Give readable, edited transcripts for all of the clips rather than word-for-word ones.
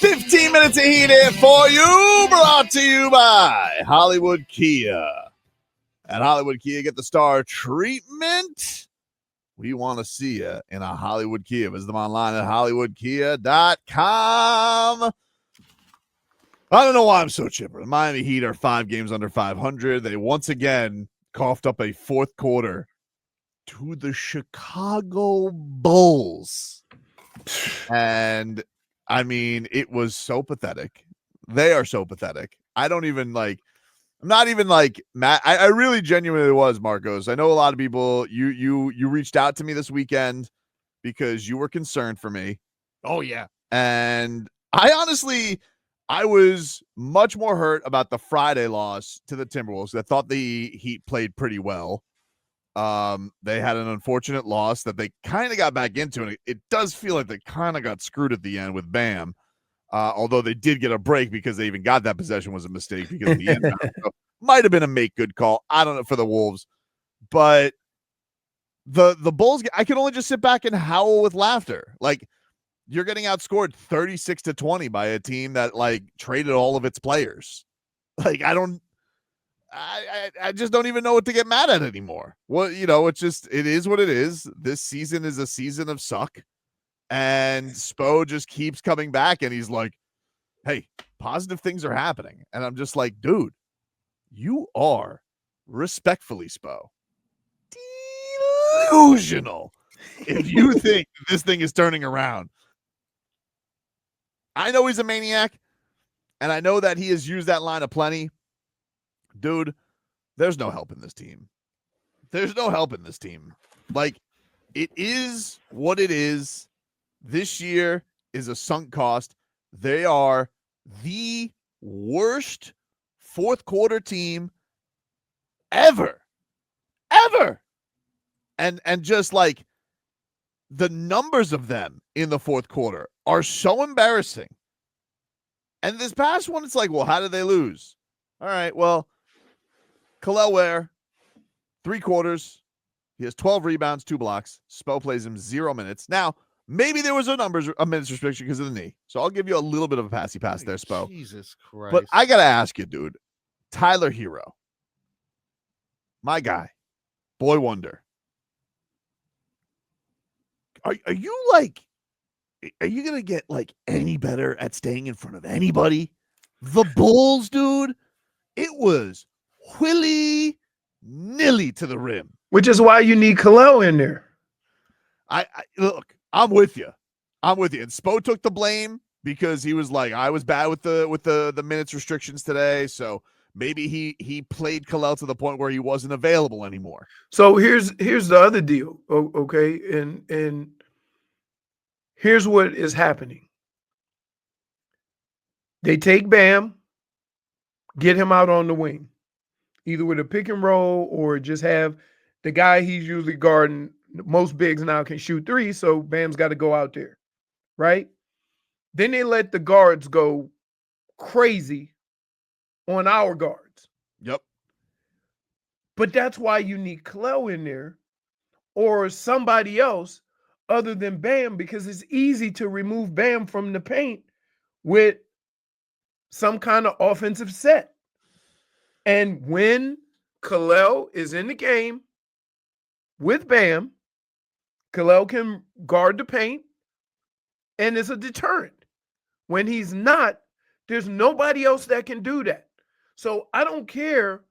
15 minutes of heat here for you, brought to you by Hollywood Kia. At Hollywood Kia, get the star treatment. We want to see you in a Hollywood Kia. Visit them online at hollywoodkia.com. I don't know why I'm so chipper. The Miami Heat are 5 games under 500. They once again coughed up a fourth quarter to the Chicago Bulls. And I mean, it was so pathetic. They are so pathetic. I don't even I'm not even mad. I really genuinely was, Marcos. I know a lot of people, you reached out to me this weekend because you were concerned for me. Oh, yeah. And I was much more hurt about the Friday loss to the Timberwolves. I thought the Heat played pretty well. They had an unfortunate loss that they kind of got back into, and it does feel like they kind of got screwed at the end with Bam. Although they did get a break because they even got that possession was a mistake because of the end. So might have been a make good call. I don't know for the Wolves, but the Bulls, I can only just sit back and howl with laughter. Like, you're getting outscored 36-20 by a team that traded all of its players. I just don't even know what to get mad at anymore. Well, it is what it is. This season is a season of suck. And Spo just keeps coming back and he's like, hey, positive things are happening. And I'm just like, dude, you are respectfully, Spo, delusional if you think this thing is turning around. I know he's a maniac, and I know that he has used that line aplenty. Dude, there's no help in this team. There's no help in this team. It is what it is. This year is a sunk cost. They are the worst fourth quarter team ever. And just the numbers of them in the fourth quarter are so embarrassing. And this past one, it's well, how did they lose? All right, well, Kel'el Ware, 3 quarters. He has 12 rebounds, 2 blocks. Spo plays him 0 minutes. Now, maybe there was a minutes restriction because of the knee. So I'll give you a little bit of a passy pass there, Spo. Jesus Christ. But I got to ask you, dude. Tyler Hero. My guy. Boy wonder. Are you going to get any better at staying in front of anybody? The Bulls, dude, it was willy-nilly to the rim. Which is why you need Kel'el in there. I look, I'm with you. And Spo took the blame because he was like, I was bad with the minutes restrictions today. So maybe he played Kel'el to the point where he wasn't available anymore. So here's the other deal. Okay. And here's what is happening. They take Bam, get him out on the wing, either with a pick and roll or just have the guy he's usually guarding. Most bigs now can shoot 3, so Bam's got to go out there, right? Then they let the guards go crazy on our guards. Yep. But that's why you need Kel'el in there or somebody else other than Bam, because it's easy to remove Bam from the paint with some kind of offensive set. And when Kel'el is in the game with Bam, Kel'el can guard the paint, and it's a deterrent. When he's not, there's nobody else that can do that. So I don't care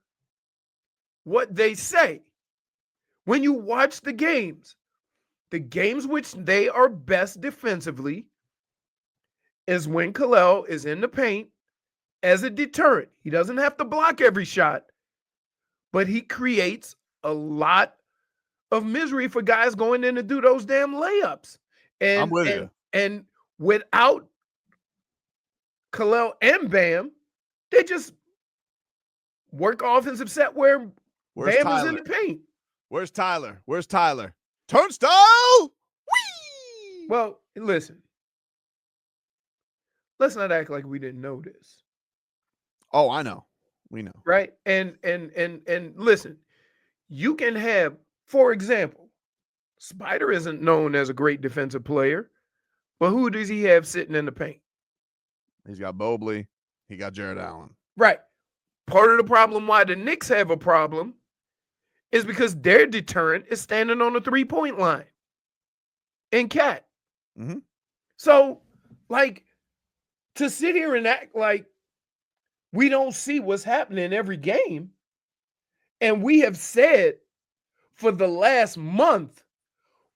what they say. When you watch the games which they are best defensively is when Kel'el is in the paint as a deterrent. He doesn't have to block every shot, but he creates a lot of misery for guys going in to do those damn layups. And I'm with you. And without Kel'el and Bam, they just work offensive set where Bam is in the paint. Where's Tyler? Turnstile! Whee! Well, listen. Let's not act like we didn't know this. Oh, I know. We know. Right? And listen, you can have, for example, Spider isn't known as a great defensive player, but who does he have sitting in the paint? He's got Mobley. He got Jared Allen. Right. Part of the problem why the Knicks have a problem is because their deterrent is standing on the 3-point line and Cat. Mm-hmm. So, like, to sit here and act like we don't see what's happening in every game, and we have said for the last month,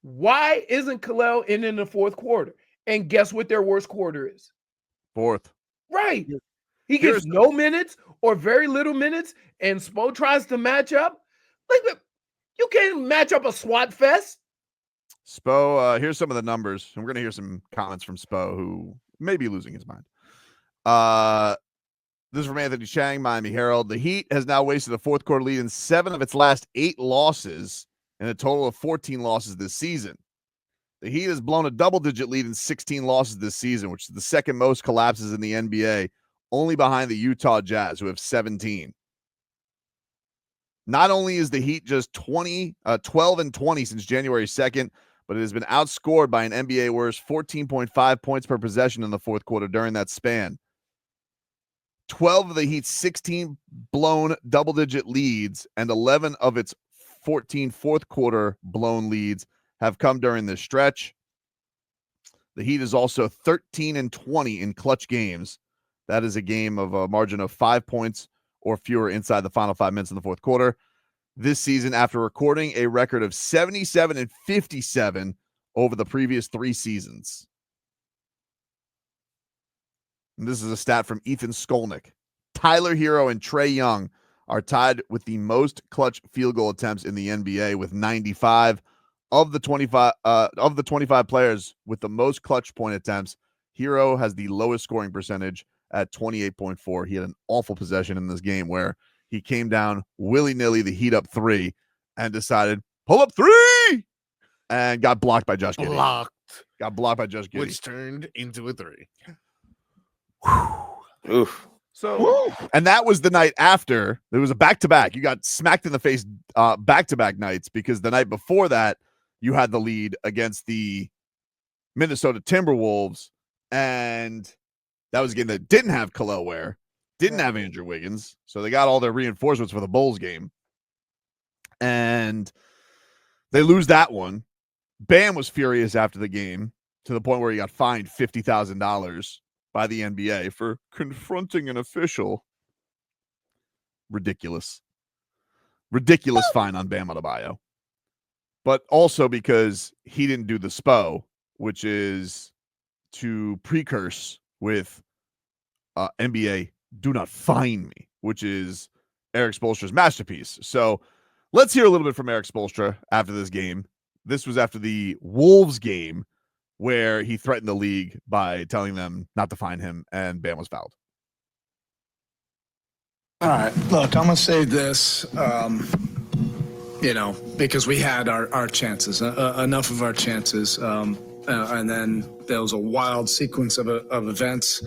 why isn't Khalil in the fourth quarter? And guess what their worst quarter is? Fourth. Right. He gets no minutes or very little minutes, and Spo tries to match up. Like, you can't match up a SWAT fest. Spo, here's some of the numbers. And we're going to hear some comments from Spo, who may be losing his mind. This is from Anthony Chang, Miami Herald. The Heat has now wasted a fourth quarter lead in 7 of its last 8 losses, and a total of 14 losses this season. The Heat has blown a double-digit lead in 16 losses this season, which is the second most collapses in the NBA, only behind the Utah Jazz, who have 17. Not only is the Heat just 12-20 since January 2nd, but it has been outscored by an NBA worst 14.5 points per possession in the fourth quarter during that span. 12 of the Heat's 16 blown double-digit leads and 11 of its 14 fourth quarter blown leads have come during this stretch. The Heat is also 13-20 in clutch games. That is a game of a margin of 5 points or fewer inside the final 5 minutes in the fourth quarter this season, after recording a record of 77-57 over the previous 3 seasons. And this is a stat from Ethan Skolnick. Tyler Hero and Trae Young are tied with the most clutch field goal attempts in the NBA with 95. Of the 25 players with the most clutch point attempts, Hero has the lowest scoring percentage at 28.4. He had an awful possession in this game where he came down willy-nilly, the Heat up 3, and decided, pull up 3! And got blocked by Josh Giddey. Got blocked by Josh Giddey. Which turned into a 3. Oof. So, and that was the night after. There was a back-to-back. You got smacked in the face back-to-back nights, because the night before that, you had the lead against the Minnesota Timberwolves, and that was a game that didn't have Khalil Ware, didn't have Andrew Wiggins, so they got all their reinforcements for the Bulls game, and they lose that one. Bam was furious after the game, to the point where he got fined $50,000 by the NBA for confronting an official. Ridiculous fine on Bam Adebayo. But also because he didn't do the SPO, which is to precurse with NBA do not fine me, which is Eric Spoelstra's masterpiece. So let's hear a little bit from Eric Spoelstra after this game. This was after the Wolves game, where he threatened the league by telling them not to fine him, and Bam was fouled. All right, look, I'm going to say this, because we had our chances, enough of our chances, and then there was a wild sequence of events.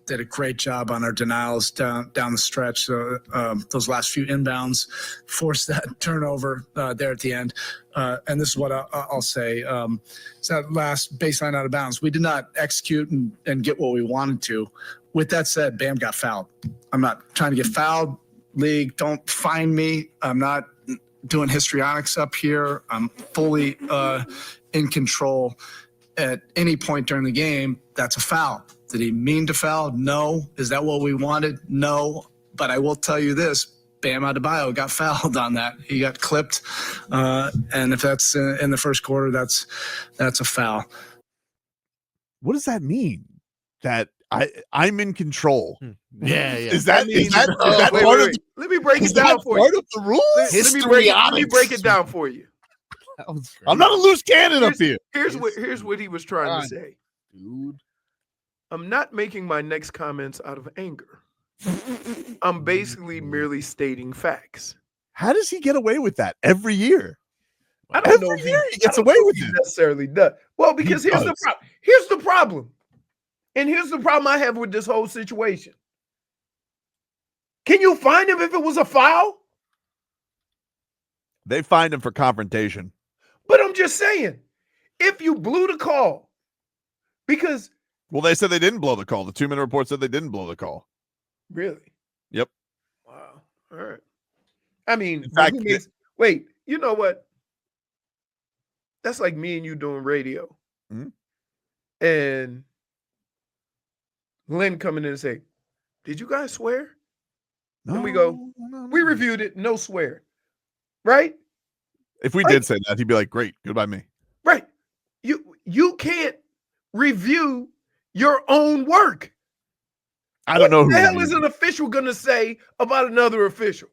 Did a great job on our denials down the stretch. Those last few inbounds forced that turnover there at the end. And this is what I'll say. It's that last baseline out of bounds. We did not execute and get what we wanted to. With that said, Bam got fouled. I'm not trying to get fouled. League, don't fine me. I'm not doing histrionics up here. I'm fully in control. At any point during the game, that's a foul. Did he mean to foul? No. Is that what we wanted? No. But I will tell you this, Bam Adebayo got fouled on that. He got clipped. And if that's in the first quarter, that's a foul. What does that mean? That I'm in control. Yeah. Is that part of? Let me break it down for you. Part of the rules? Let me break it down for you. I'm not a loose cannon up here. Here's what he was trying to say. Dude. I'm not making my next comments out of anger. I'm basically merely stating facts. How does he get away with that every year? I don't know if he gets away with it. Necessarily does. Well, because here's the problem. Here's the problem. And here's the problem I have with this whole situation. Can you find him if it was a foul? They fined him for confrontation. But I'm just saying, if you blew the call, because Well, they said they didn't blow the call. The 2-minute report said they didn't blow the call. Really? Yep. Wow. All right. I mean, In but fact, wait, you know what? That's like me and you doing radio. Mhm. And Glenn coming in and say, did you guys swear? No, And we go, no. we reviewed it, no swear. Right? If we Right. did say that, he'd be like, great, goodbye me. Right. You can't review your own work. I don't know What who the hell reviewed is it. an official going to say about another official?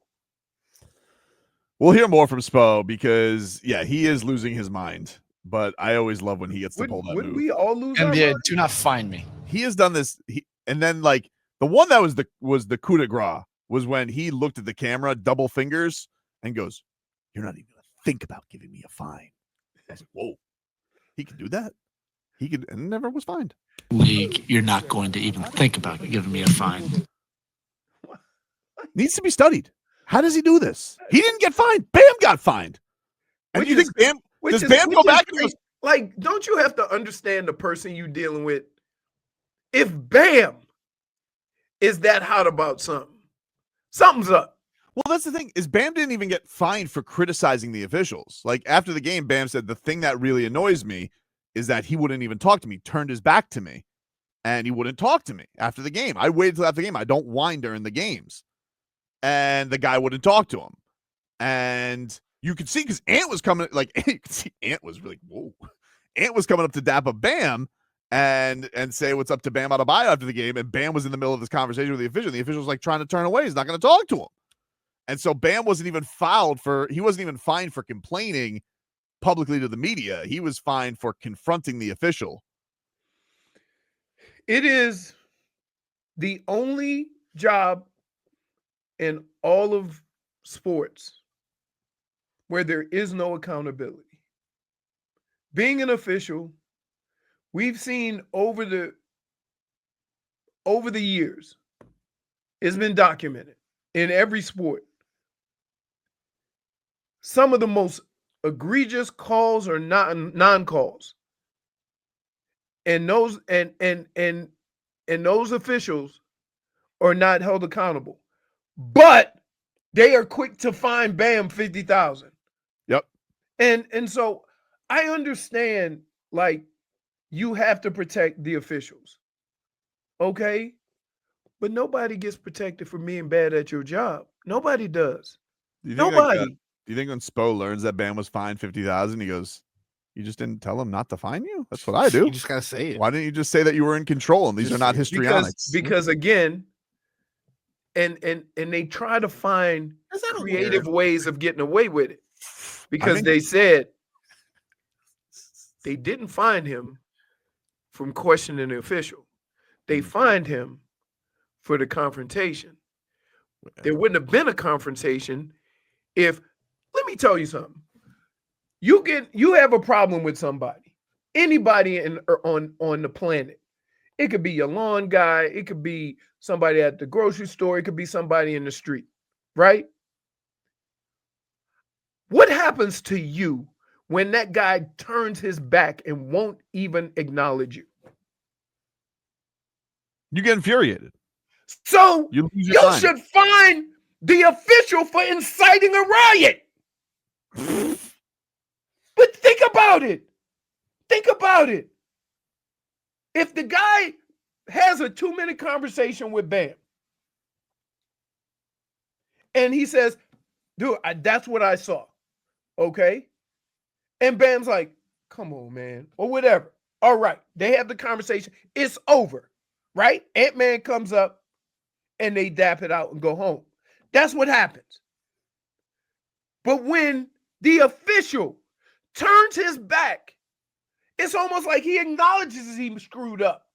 We'll hear more from Spo because, yeah, he is losing his mind. But I always love when he gets to pull that Wouldn't move. we all lose our NBA, mind? do not find me. He has done this. And then, like, the one that was the coup de grace was when he looked at the camera, double fingers, and goes, you're not even going to think about giving me a fine. I was like, whoa, he could do that. He could, and never was fined. League, you're not going to even think about giving me a fine. Needs to be studied. How does he do this? He didn't get fined. Bam got fined. And Which you is- think Bam Which does is- Bam which go is back and crazy. goes, Like, don't you have to understand the person you dealing with? If Bam is that hot about something, something's up. well, that's the thing, is Bam didn't even get fined for criticizing the officials. Like, after the game, Bam said, the thing that really annoys me is that he wouldn't even talk to me, turned his back to me, and he wouldn't talk to me after the game. I waited till after the game. I don't whine during the games. And the guy wouldn't talk to him. And you could see, because Ant was coming, like, you could see Ant was really, whoa. Ant was coming up to dap up Bam and say what's up to Bam Adebayo after the game, and Bam was in the middle of this conversation with the official. The official was like trying to turn away. He's not going to talk to him. And so Bam wasn't even he wasn't even fined for complaining publicly to the media. He was fined for confronting the official. It is the only job in all of sports where there is no accountability. Being an official, we've seen over the years, it's been documented in every sport. Some of the most egregious calls or non-calls. And those and those officials are not held accountable. But they are quick to fine Bam 50,000. Yep. And so I understand, like, you have to protect the officials. Okay? But nobody gets protected for being bad at your job. Nobody does. Do you think Nobody. do you think when Spo learns that Bam was fined 50,000, he goes, you just didn't tell him not to fine you? That's what I do. You just gotta say it. Why didn't you just say that you were in control and these Just are not say it. histrionics? Because again, and they try to find Is that creative weird? ways of getting away with it. Because mean- they said they didn't find him from questioning the official. They fined him for the confrontation. There wouldn't have been a confrontation if, let me tell you something. You have a problem with somebody, anybody on the planet. It could be your lawn guy, it could be somebody at the grocery store, it could be somebody in the street, right? What happens to you when that guy turns his back and won't even acknowledge you? You get infuriated. So You lose your you mind. should fine the official for inciting a riot. But think about it. Think about it. If the guy has a 2-minute conversation with Bam and he says, dude, that's what I saw. Okay. And Bam's like, come on, man, or whatever. All right. They have the conversation. It's over. Right? Ant-Man comes up and they dap it out and go home. That's what happens. But when the official turns his back, it's almost like he acknowledges he screwed up.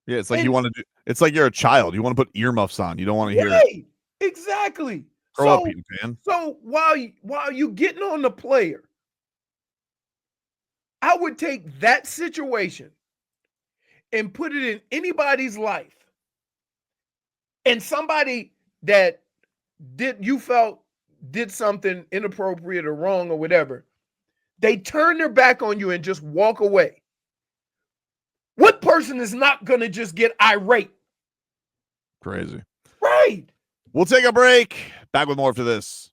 Yeah, it's like And- you want to do. It's like you're a child. You want to put earmuffs on. You don't want to hear it. Right. Exactly. Grow up, Peter Pan. So while you getting on the player, I would take that situation and put it in anybody's life, and somebody that you felt did something inappropriate or wrong or whatever, they turn their back on you and just walk away. What person is not going to just get irate. Crazy. Right. We'll take a break. Back with more after this.